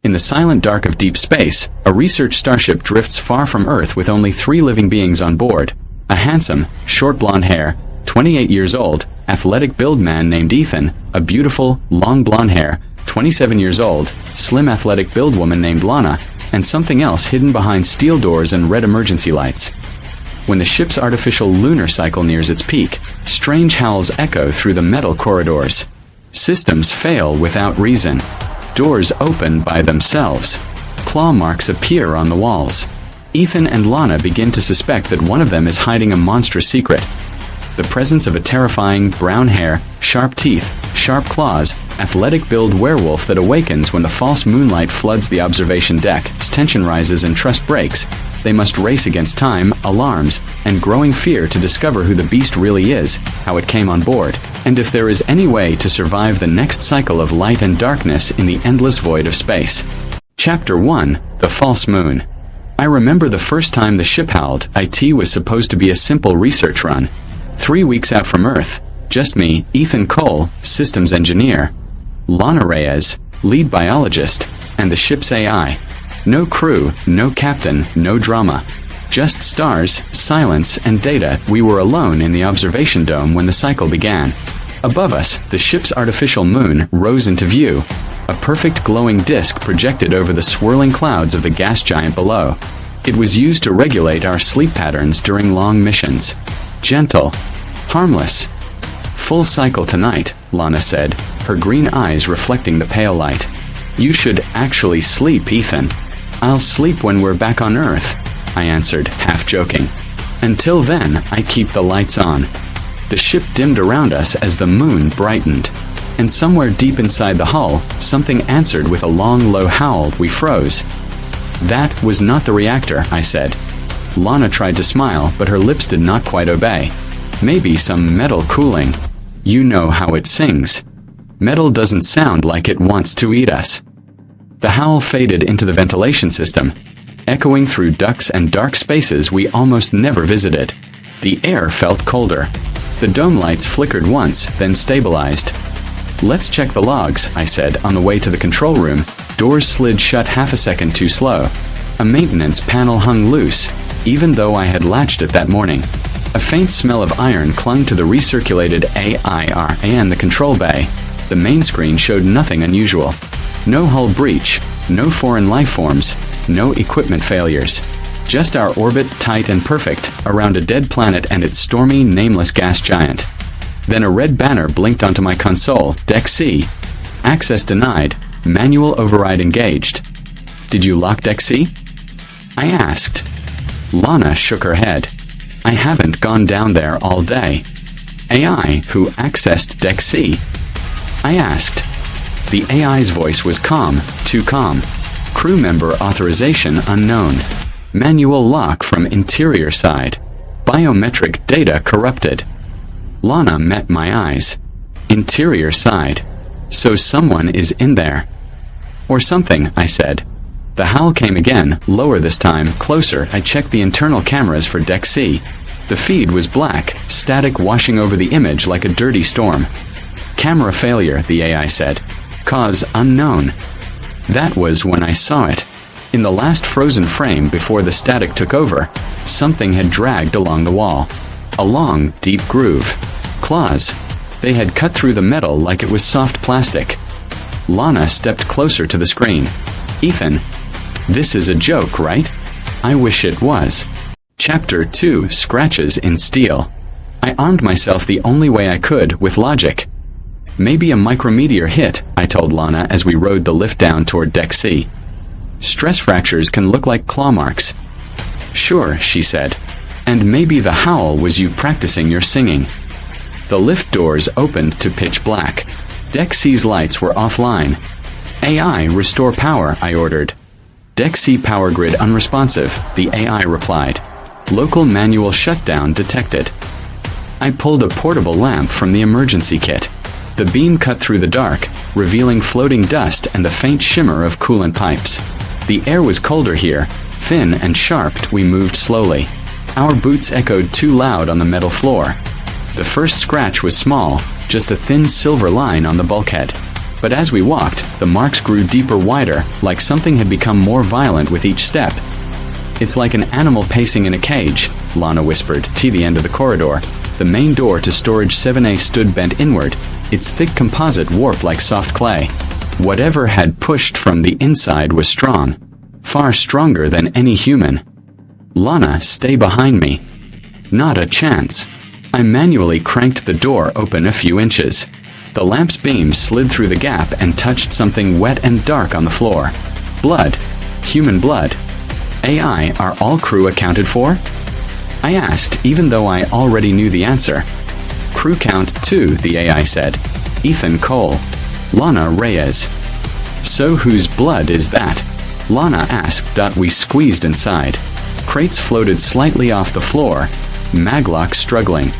In the silent dark of deep space, a research starship drifts far from Earth with only 3 living beings on board. A handsome, short blonde hair, 28 years old, athletic build man named Ethan, a beautiful, long blonde hair, 27 years old, slim athletic build woman named Lana, and something else hidden behind steel doors and red emergency lights. When the ship's artificial lunar cycle nears its peak, strange howls echo through the metal corridors. Systems fail without reason. Doors open by themselves. Claw marks appear on the walls. Ethan and Lana begin to suspect that one of them is hiding a monstrous secret. The presence of a terrifying, brown hair, sharp teeth, sharp claws, athletic build werewolf that awakens when the false moonlight floods the observation deck. Tension rises and trust breaks. They must race against time, alarms, and growing fear to discover who the beast really is, how it came on board, and if there is any way to survive the next cycle of light and darkness in the endless void of space. Chapter 1: The False Moon. I remember the first time the ship howled. It was supposed to be a simple research run. 3 weeks out from Earth, just me, Ethan Cole, systems engineer, Lana Reyes, lead biologist, and the ship's AI. No crew, no captain, no drama. Just stars, silence, and data. We were alone in the observation dome when the cycle began. Above us, the ship's artificial moon rose into view, a perfect glowing disk projected over the swirling clouds of the gas giant below. It was used to regulate our sleep patterns during long missions. Gentle, harmless. Full cycle tonight, Lana said, her green eyes reflecting the pale light. You should actually sleep, Ethan. I'll sleep when we're back on Earth, I answered, half joking. Until then, I keep the lights on. The ship dimmed around us as the moon brightened. And somewhere deep inside the hull, something answered with a long, low howl. We froze. That was not the reactor, I said. Lana tried to smile, but her lips did not quite obey. Maybe some metal cooling. You know how it sings. Metal doesn't sound like it wants to eat us. The howl faded into the ventilation system, echoing through ducts and dark spaces we almost never visited. The air felt colder. The dome lights flickered once, then stabilized. Let's check the logs, I said, on the way to the control room. Doors slid shut half a second too slow. A maintenance panel hung loose, even though I had latched it that morning. A faint smell of iron clung to the recirculated AIR and the control bay. The main screen showed nothing unusual. No hull breach, no foreign life forms, no equipment failures. Just our orbit, tight and perfect, around a dead planet and its stormy, nameless gas giant. Then a red banner blinked onto my console. Deck C. Access denied. Manual override engaged. Did you lock Deck C? I asked. Lana shook her head. I haven't gone down there all day. AI, who accessed Deck C? I asked. The AI's voice was calm, too calm. Crew member authorization unknown. Manual lock from interior side. Biometric data corrupted. Lana met my eyes. Interior side. So someone is in there. Or something, I said. The howl came again, lower this time, closer. I checked the internal cameras for Deck C. The feed was black, static washing over the image like a dirty storm. Camera failure, the AI said. Cause unknown. That was when I saw it. In the last frozen frame before the static took over, something had dragged along the wall. A long, deep groove. Claws. They had cut through the metal like it was soft plastic. Lana stepped closer to the screen. Ethan, this is a joke, right? I wish it was. Chapter 2: Scratches in Steel. I armed myself the only way I could, with logic. Maybe a micrometeor hit, I told Lana as we rode the lift down toward Deck C. Stress fractures can look like claw marks. Sure, she said. And maybe the howl was you practicing your singing. The lift doors opened to pitch black. Deck C's lights were offline. AI, restore power, I ordered. Deck C power grid unresponsive, the AI replied. Local manual shutdown detected. I pulled a portable lamp from the emergency kit. The beam cut through the dark, revealing floating dust and the faint shimmer of coolant pipes. The air was colder here. Thin and sharp, we moved slowly. Our boots echoed too loud on the metal floor. The first scratch was small, just a thin silver line on the bulkhead. But as we walked, the marks grew deeper, wider, like something had become more violent with each step. "It's like an animal pacing in a cage," Lana whispered, to the end of the corridor. The main door to storage 7A stood bent inward, its thick composite warped like soft clay. Whatever had pushed from the inside was strong, far stronger than any human. "Lana, stay behind me." Not a chance. I manually cranked the door open a few inches. The lamp's beam slid through the gap and touched something wet and dark on the floor. Blood. Human blood. "AI, are all crew accounted for?" I asked, even though I already knew the answer. "Crew count 2, the AI said. "Ethan Cole. Lana Reyes." "So whose blood is that?" Lana asked. We squeezed inside. Crates floated slightly off the floor, maglock struggling.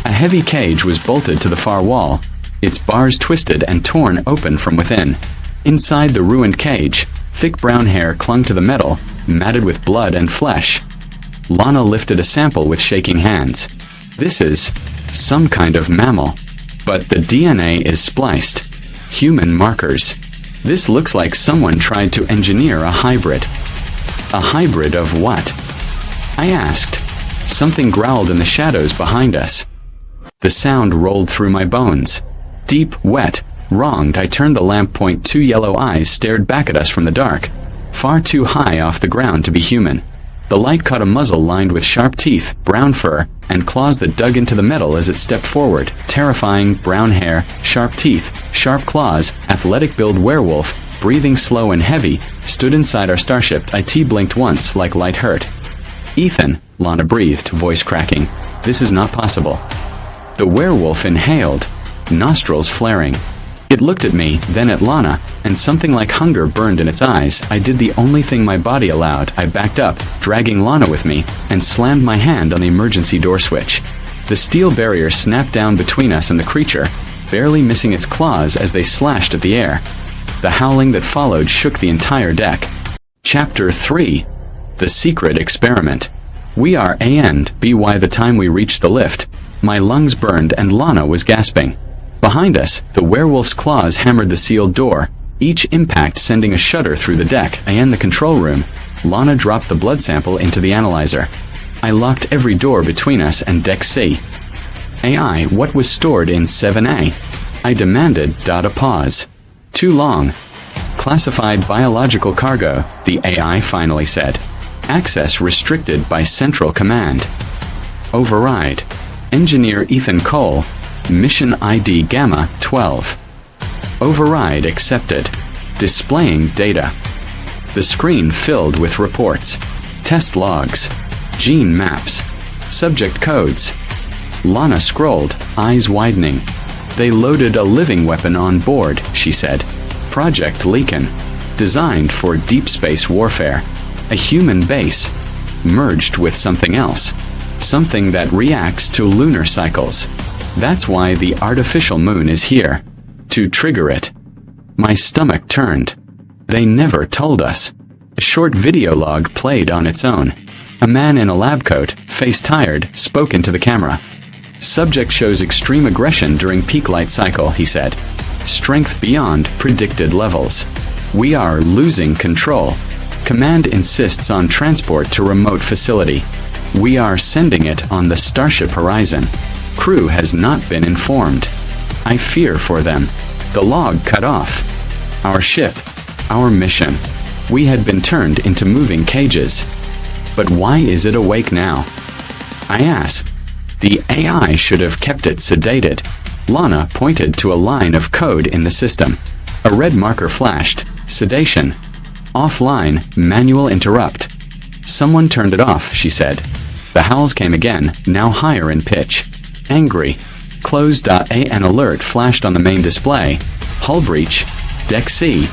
A heavy cage was bolted to the far wall, its bars twisted and torn open from within. Inside the ruined cage, thick brown hair clung to the metal, matted with blood and flesh. Lana lifted a sample with shaking hands. "This is some kind of mammal. But the DNA is spliced. Human markers. This looks like someone tried to engineer a hybrid." "A hybrid of what?" I asked. Something growled in the shadows behind us. The sound rolled through my bones. Deep, wet, wronged. I turned the lamp point. 2 yellow eyes stared back at us from the dark, far too high off the ground to be human. The light caught a muzzle lined with sharp teeth, brown fur, and claws that dug into the metal as it stepped forward. Terrifying, brown hair, sharp teeth, sharp claws, athletic build werewolf, breathing slow and heavy, stood inside our starship. IT blinked once, like light hurt. "Ethan," Lana breathed, voice cracking. "This is not possible." The werewolf inhaled, nostrils flaring. It looked at me, then at Lana, and something like hunger burned in its eyes. I did the only thing my body allowed. I backed up, dragging Lana with me, and slammed my hand on the emergency door switch. The steel barrier snapped down between us and the creature, barely missing its claws as they slashed at the air. The howling that followed shook the entire deck. Chapter 3. The Secret Experiment. We are A and B. By the time we reached the lift, my lungs burned and Lana was gasping. Behind us, the werewolf's claws hammered the sealed door, each impact sending a shudder through the deck. I in the control room. Lana dropped the blood sample into the analyzer. I locked every door between us and Deck C. "AI, what was stored in 7A?" I demanded. A pause. "Too long." "Classified biological cargo," the AI finally said. "Access restricted by Central Command." "Override." Engineer Ethan Cole. Mission ID Gamma 12. Override accepted. Displaying data. The screen filled with reports. Test logs. Gene maps. Subject codes. Lana scrolled, eyes widening. "They loaded a living weapon on board," she said. "Project Leakin. Designed for deep space warfare. A human base. Merged with something else. Something that reacts to lunar cycles. That's why the artificial moon is here. To trigger it." My stomach turned. They never told us. A short video log played on its own. A man in a lab coat, face tired, spoke into the camera. "Subject shows extreme aggression during peak light cycle," he said. "Strength beyond predicted levels. We are losing control. Command insists on transport to remote facility. We are sending it on the Starship Horizon. Crew has not been informed. I fear for them." The log cut off. Our ship. Our mission. We had been turned into moving cages. But why is it awake now? I asked. The AI should have kept it sedated. Lana pointed to a line of code in the system. A red marker flashed. Sedation. Offline, manual interrupt. "Someone turned it off," she said. The howls came again, now higher in pitch. Angry. Closed. An alert flashed on the main display. "Hull breach. Deck C."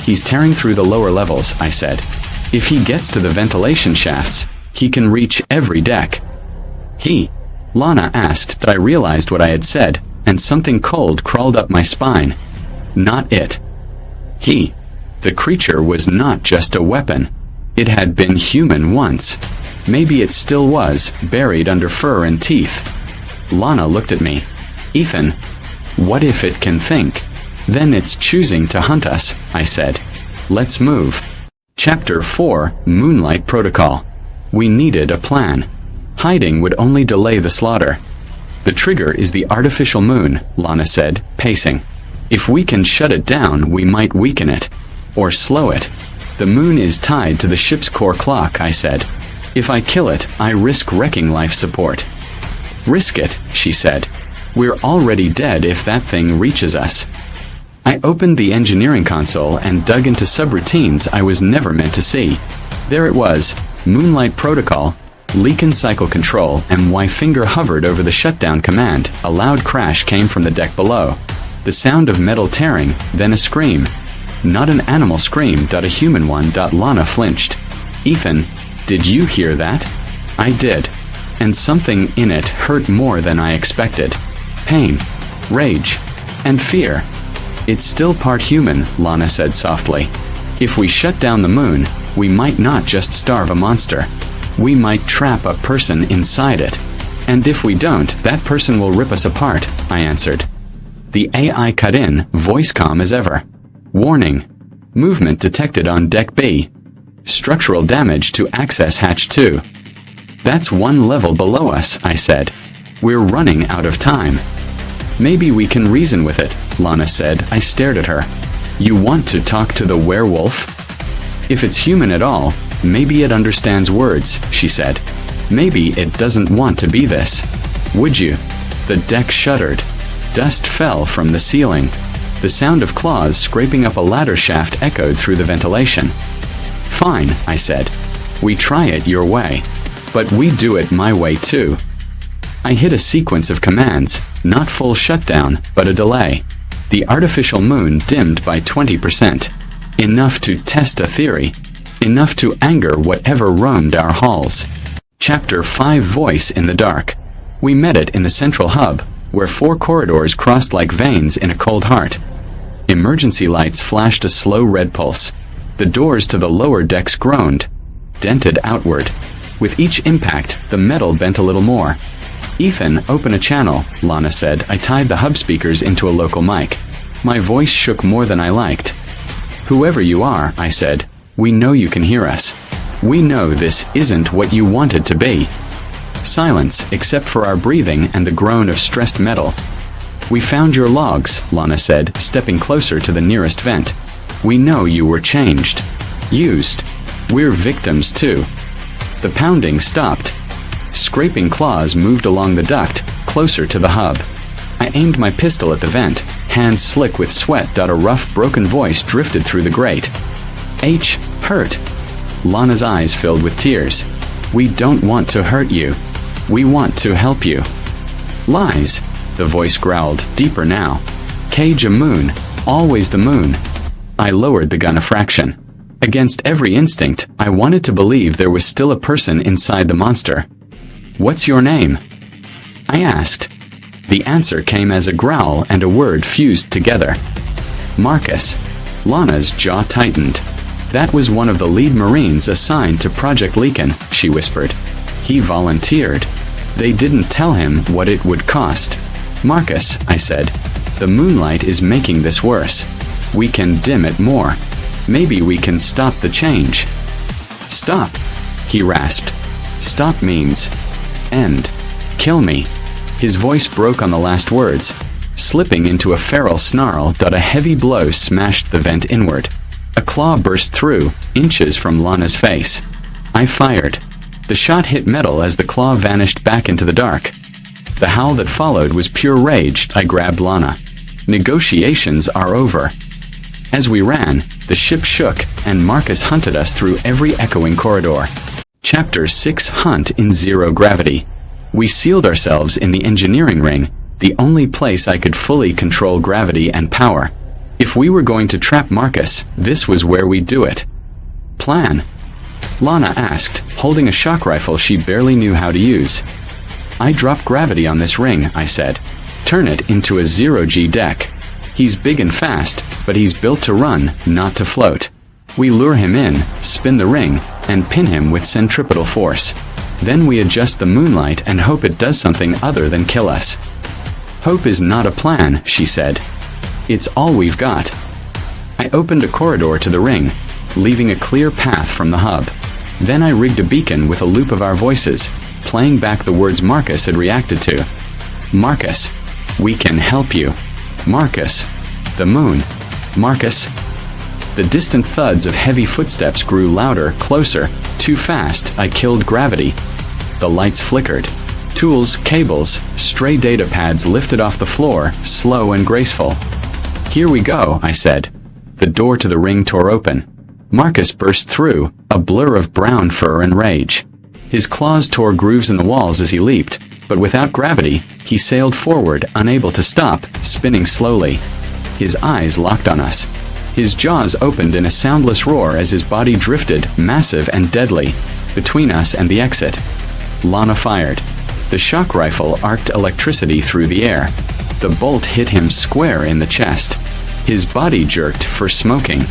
"He's tearing through the lower levels," I said. "If he gets to the ventilation shafts, he can reach every deck." "He?" Lana asked. I realized what I had said, and something cold crawled up my spine. Not it. He. The creature was not just a weapon. It had been human once. Maybe it still was, buried under fur and teeth. Lana looked at me. "Ethan, what if it can think?" Then it's choosing to hunt us, I said. Let's move. Chapter 4, Moonlight Protocol. We needed a plan. Hiding would only delay the slaughter. The trigger is the artificial moon, Lana said, pacing. If we can shut it down, we might weaken it. Or slow it. The moon is tied to the ship's core clock, I said. If I kill it, I risk wrecking life support. Risk it, she said. We're already dead if that thing reaches us. I opened the engineering console and dug into subroutines I was never meant to see. There it was, Moonlight Protocol, leak and cycle control, and my finger hovered over the shutdown command. A loud crash came from the deck below. The sound of metal tearing, then a scream. Not an animal scream, a human one. Lana flinched. Ethan, did you hear that? I did. And something in it hurt more than I expected. Pain, rage, and fear. It's still part human, Lana said softly. If we shut down the moon, we might not just starve a monster. We might trap a person inside it. And if we don't, that person will rip us apart, I answered. The AI cut in, voice calm as ever. Warning. Movement detected on Deck B. Structural damage to access hatch 2. That's one level below us, I said. We're running out of time. Maybe we can reason with it, Lana said. I stared at her. You want to talk to the werewolf? If it's human at all, maybe it understands words, she said. Maybe it doesn't want to be this. Would you? The deck shuddered. Dust fell from the ceiling. The sound of claws scraping up a ladder shaft echoed through the ventilation. Fine, I said. We try it your way. But we do it my way too. I hit a sequence of commands, not full shutdown, but a delay. The artificial moon dimmed by 20%. Enough to test a theory. Enough to anger whatever roamed our halls. Chapter 5, Voice in the Dark. We met it in the central hub, where 4 corridors crossed like veins in a cold heart. Emergency lights flashed a slow red pulse. The doors to the lower decks groaned, dented outward. With each impact, the metal bent a little more. Ethan, open a channel, Lana said. I tied the hub speakers into a local mic. My voice shook more than I liked. Whoever you are, I said, we know you can hear us. We know this isn't what you want it to be. Silence, except for our breathing and the groan of stressed metal. We found your logs, Lana said, stepping closer to the nearest vent. We know you were changed. Used. We're victims too. The pounding stopped. Scraping claws moved along the duct, closer to the hub. I aimed my pistol at the vent, hands slick with sweat. A rough, broken voice drifted through the grate. Hurt. Lana's eyes filled with tears. We don't want to hurt you. We want to help you. Lies, the voice growled, deeper now. Cage a moon, always the moon. I lowered the gun a fraction. Against every instinct, I wanted to believe there was still a person inside the monster. What's your name? I asked. The answer came as a growl and a word fused together. Marcus. Lana's jaw tightened. That was one of the lead Marines assigned to Project Leakin, she whispered. He volunteered. They didn't tell him what it would cost. Marcus, I said, the moonlight is making this worse. We can dim it more. Maybe we can stop the change. Stop, he rasped. Stop means end. Kill me. His voice broke on the last words, slipping into a feral snarl. A heavy blow smashed the vent inward. A claw burst through, inches from Lana's face. I fired. The shot hit metal as the claw vanished back into the dark. The howl that followed was pure rage. I grabbed Lana. Negotiations are over. As we ran, the ship shook, and Marcus hunted us through every echoing corridor. Chapter 6, Hunt in Zero Gravity. We sealed ourselves in the engineering ring, the only place I could fully control gravity and power. If we were going to trap Marcus, this was where we'd do it. Plan? Lana asked, holding a shock rifle she barely knew how to use. I drop gravity on this ring, I said. Turn it into a zero-G deck. He's big and fast, but he's built to run, not to float. We lure him in, spin the ring, and pin him with centripetal force. Then we adjust the moonlight and hope it does something other than kill us. Hope is not a plan, she said. It's all we've got. I opened a corridor to the ring, leaving a clear path from the hub. Then I rigged a beacon with a loop of our voices, playing back the words Marcus had reacted to. Marcus, we can help you. Marcus, the moon. Marcus. The distant thuds of heavy footsteps grew louder, closer. Too fast, I killed gravity. The lights flickered. Tools, cables, stray data pads lifted off the floor, slow and graceful. Here we go, I said. The door to the ring tore open. Marcus burst through, a blur of brown fur and rage. His claws tore grooves in the walls as he leaped, but without gravity, he sailed forward, unable to stop, spinning slowly. His eyes locked on us. His jaws opened in a soundless roar as his body drifted, massive and deadly, between us and the exit. Lana fired. The shock rifle arced electricity through the air. The bolt hit him square in the chest. His body jerked for smoking,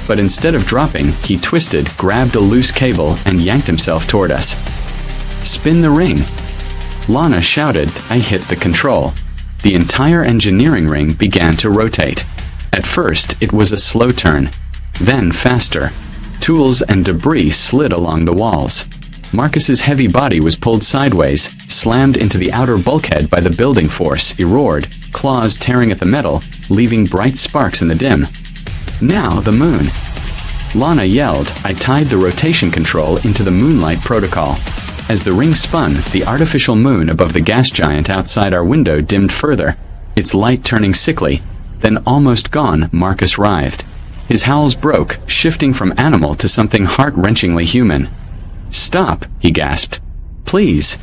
but instead of dropping, he twisted, grabbed a loose cable, and yanked himself toward us. Spin the ring. Lana shouted. I hit the control. The entire engineering ring began to rotate. At first, it was a slow turn, then faster. Tools and debris slid along the walls. Marcus's heavy body was pulled sideways, slammed into the outer bulkhead by the building force. He roared, claws tearing at the metal, leaving bright sparks in the dim. Now the moon. Lana yelled. I tied the rotation control into the moonlight protocol. As the ring spun, the artificial moon above the gas giant outside our window dimmed further, its light turning sickly. Then almost gone, Marcus writhed. His howls broke, shifting from animal to something heart-wrenchingly human. Stop, he gasped. Please.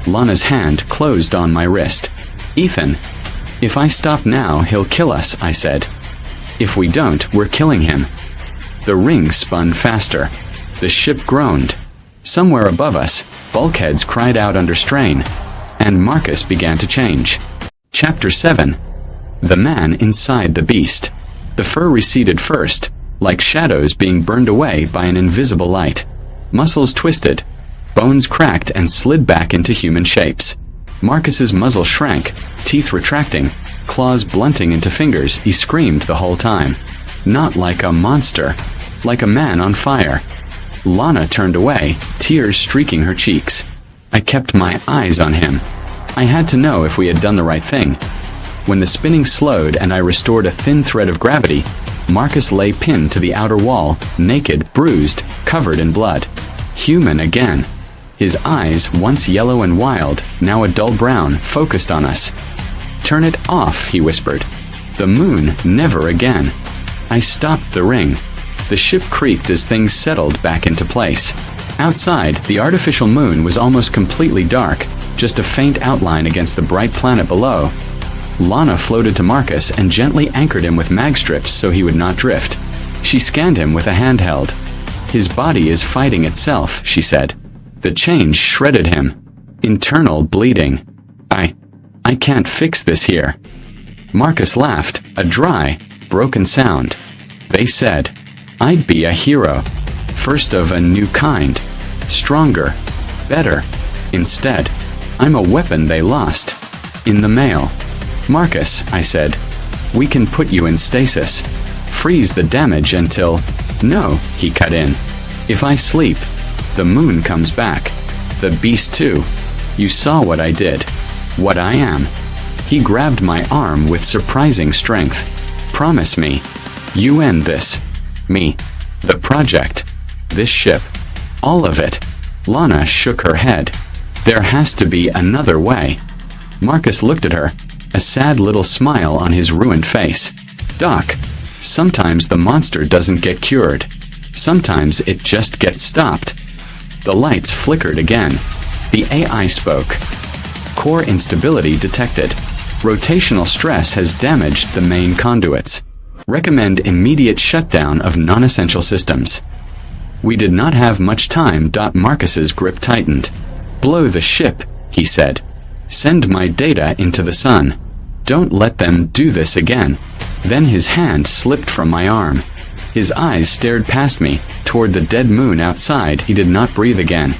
Lana's hand closed on my wrist. Ethan. If I stop now, he'll kill us, I said. If we don't, we're killing him. The ring spun faster. The ship groaned. Somewhere above us, bulkheads cried out under strain, and Marcus began to change. Chapter 7. The man inside the beast. The fur receded first, like shadows being burned away by an invisible light. Muscles twisted, bones cracked and slid back into human shapes. Marcus's muzzle shrank, teeth retracting, claws blunting into fingers. He screamed the whole time. Not like a monster, like a man on fire. Lana turned away, tears streaking her cheeks. I kept my eyes on him. I had to know if we had done the right thing. When the spinning slowed and I restored a thin thread of gravity, Marcus lay pinned to the outer wall, naked, bruised, covered in blood. Human again. His eyes, once yellow and wild, now a dull brown, focused on us. Turn it off, he whispered. The moon, never again. I stopped the ring. The ship creaked as things settled back into place. Outside, the artificial moon was almost completely dark, just a faint outline against the bright planet below. Lana floated to Marcus and gently anchored him with mag strips so he would not drift. She scanned him with a handheld. His body is fighting itself, she said. The change shredded him. Internal bleeding. I can't fix this here. Marcus laughed, a dry, broken sound. They said, I'd be a hero. First of a new kind. Stronger. Better. Instead, I'm a weapon they lost. In the mail. Marcus, I said, we can put you in stasis. Freeze the damage until... No, he cut in. If I sleep, the moon comes back. The beast too. You saw what I did. What I am. He grabbed my arm with surprising strength. Promise me. You end this. Me. The project. This ship. All of it. Lana shook her head. There has to be another way. Marcus looked at her, a sad little smile on his ruined face. Doc, sometimes the monster doesn't get cured. Sometimes it just gets stopped. The lights flickered again. The AI spoke. Core instability detected. Rotational stress has damaged the main conduits. Recommend immediate shutdown of non-essential systems. We did not have much time. Marcus's grip tightened. Blow the ship, he said. Send my data into the sun. Don't let them do this again. Then his hand slipped from my arm. His eyes stared past me, toward the dead moon outside. He did not breathe again.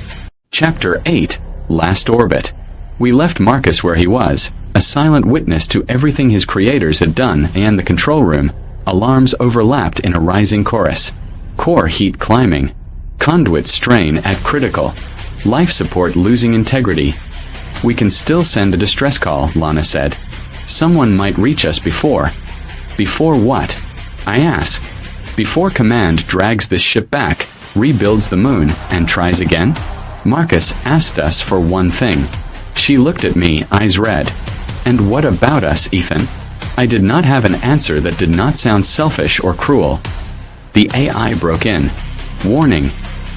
Chapter 8. Last Orbit. We left Marcus where he was, a silent witness to everything his creators had done, and the control room, alarms overlapped in a rising chorus. Core heat climbing. Conduit strain at critical. Life support losing integrity. We can still send a distress call, Lana said. Someone might reach us before. Before what? I asked. Before command drags this ship back, rebuilds the moon, and tries again? Marcus asked us for one thing. She looked at me, eyes red. And what about us, Ethan? I did not have an answer that did not sound selfish or cruel. The AI broke in. Warning.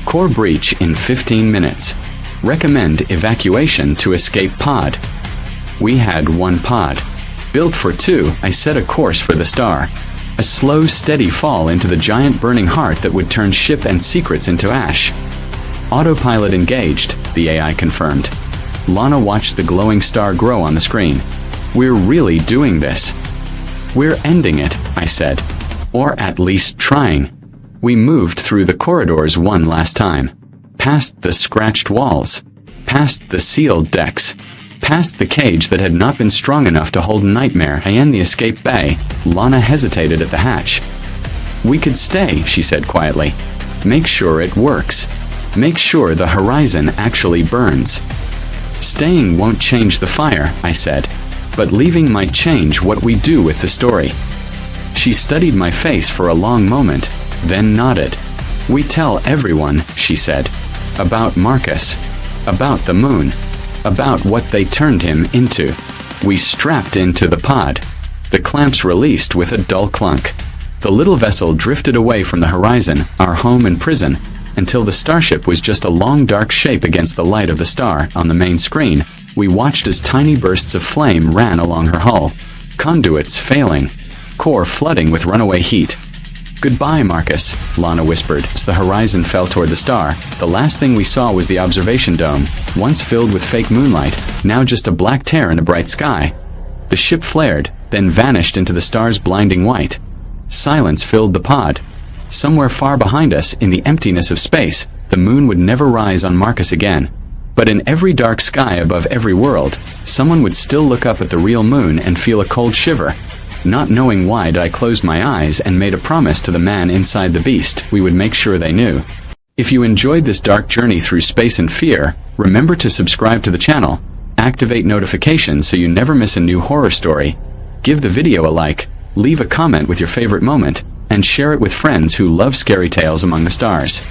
Core breach in 15 minutes. Recommend evacuation to escape pod. We had one pod. Built for two, I set a course for the star. A slow, steady fall into the giant burning heart that would turn ship and secrets into ash. Autopilot engaged, the AI confirmed. Lana watched the glowing star grow on the screen. We're really doing this. We're ending it, I said. Or at least trying. We moved through the corridors one last time. Past the scratched walls. Past the sealed decks. Past the cage that had not been strong enough to hold Nightmare and the escape bay. Lana hesitated at the hatch. We could stay, she said quietly. Make sure it works. Make sure the horizon actually burns. Staying won't change the fire, I said. But leaving might change what we do with the story. She studied my face for a long moment, then nodded. We tell everyone, she said. About Marcus. About the moon. About what they turned him into. We strapped into the pod. The clamps released with a dull clunk. The little vessel drifted away from the horizon, our home and prison, until the starship was just a long dark shape against the light of the star. On the main screen, we watched as tiny bursts of flame ran along her hull. Conduits failing. Core flooding with runaway heat. Goodbye, Marcus, Lana whispered as the horizon fell toward the star. The last thing we saw was the observation dome, once filled with fake moonlight, now just a black tear in a bright sky. The ship flared, then vanished into the star's blinding white. Silence filled the pod. Somewhere far behind us, in the emptiness of space, the moon would never rise on Marcus again. But in every dark sky above every world, someone would still look up at the real moon and feel a cold shiver. Not knowing why, I closed my eyes and made a promise to the man inside the beast we would make sure they knew. If you enjoyed this dark journey through space and fear, remember to subscribe to the channel, activate notifications so you never miss a new horror story, give the video a like, leave a comment with your favorite moment, and share it with friends who love scary tales among the stars.